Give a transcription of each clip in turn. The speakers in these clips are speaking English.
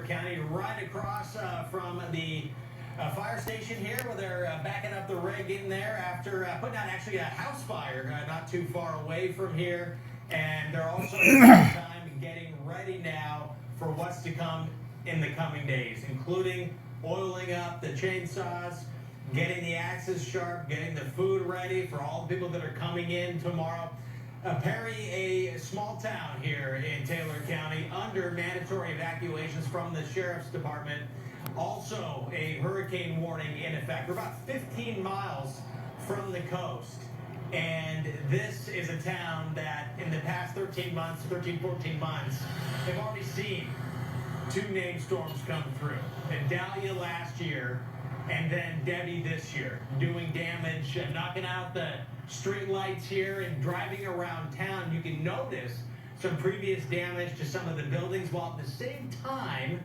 County, right across from the fire station here, where they're backing up the rig in there after putting out actually a house fire not too far away from here. And they're also at the same time getting ready now for what's to come in the coming days, including oiling up the chainsaws, getting the axes sharp, getting the food ready for all the people that are coming in tomorrow. Perry, a small town here in Taylor County, under mandatory evacuations from the Sheriff's Department. Also a hurricane warning in effect. We're about 15 miles from the coast. And this is a town that in the past 14 months, they've already seen two named storms come through. Idalia last year, and then Debbie this year, doing damage, knocking out the street lights here and driving around town. You can notice some previous damage to some of the buildings, while at the same time,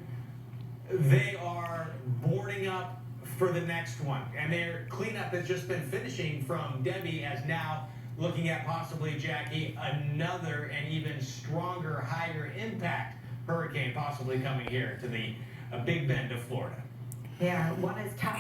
they are boarding up for the next one. And their cleanup has just been finishing from Debbie, as now looking at possibly, Jackie, another and even stronger, higher impact hurricane possibly coming here to the Big Bend of Florida. Yeah, one is tough,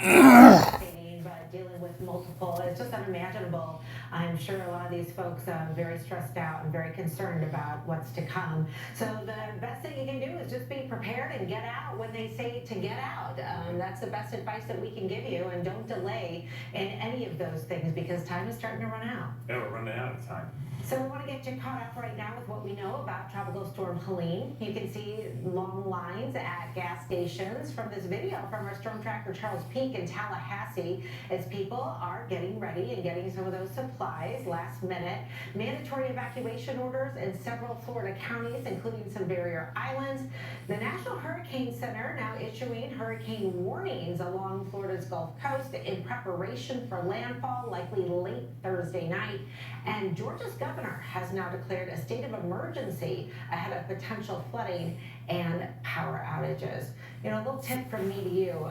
but dealing with multiple, it's just unimaginable. I'm sure a lot of these folks are very stressed out and very concerned about what's to come. So the best thing you can do is just be prepared and get out when they say to get out. That's the best advice that we can give you, and don't delay in any of those things, because time is starting to run out. Yeah, we're running out of time. So we want to get you caught up right now with what we know about Tropical Storm Helene. You can see long lines at gas stations from this video from our storm tracker Charles Peak in Tallahassee, as people are getting ready and getting some of those supplies last minute. Mandatory evacuation orders in several Florida counties, including some barrier islands. The National Hurricane Center now issuing hurricane warnings along Florida's Gulf Coast in preparation for landfall, likely late Thursday night. And Georgia's governor has now declared a state of emergency ahead of potential flooding and power outages. You know, a little tip from me to you.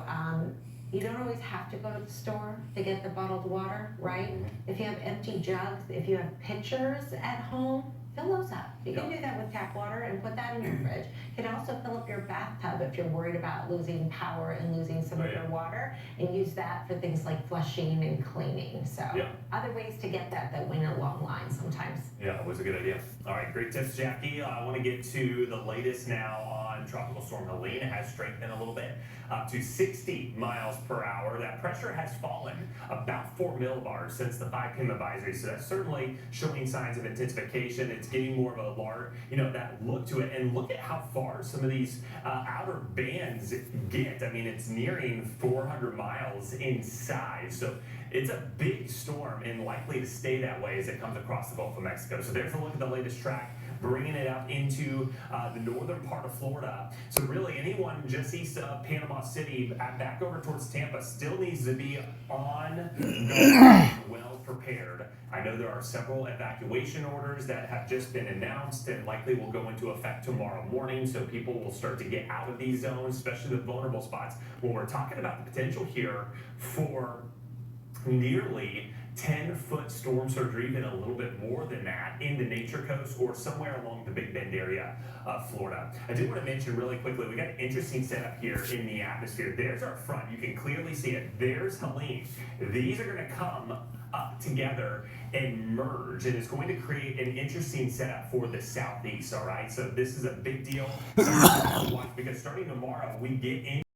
You don't always have to go to the store to get the bottled water, right? If you have empty jugs, if you have pitchers at home, fill those up. You can do that with tap water and put that in your fridge. You can also fill up your bathtub if you're worried about losing power and losing some of your water, and use that for things like flushing and cleaning. So other ways to get that win a long line sometimes. Yeah, it was a good idea. All right, great tips, Jackie. I want to get to the latest now on Tropical Storm Helene. It has strengthened a little bit, up to 60 miles per hour. That pressure has fallen about 4 millibars since the 5 p.m. advisory, so that's certainly showing signs of intensification. It's getting more of a large, that look to it. And look at how far some of these outer bands get. I mean, it's nearing 400 miles in size. So it's a big storm and likely to stay that way as it comes across the Gulf of Mexico. So there's a look at the latest track, bringing it up into the northern part of Florida. So really anyone just east of Panama City, back over towards Tampa, still needs to be on well prepared. I know there are several evacuation orders that have just been announced and likely will go into effect tomorrow morning, so people will start to get out of these zones, especially the vulnerable spots. When we're talking about the potential here for nearly 10-foot storm surge, or even a little bit more than that, in the Nature Coast or somewhere along the Big Bend area of Florida. I do want to mention really quickly, we got an interesting setup here in the atmosphere. There's our front. You can clearly see it. There's Helene. These are going to come up together and merge, and it's going to create an interesting setup for the southeast. All right, so this is a big deal. Watch, because starting tomorrow, we get in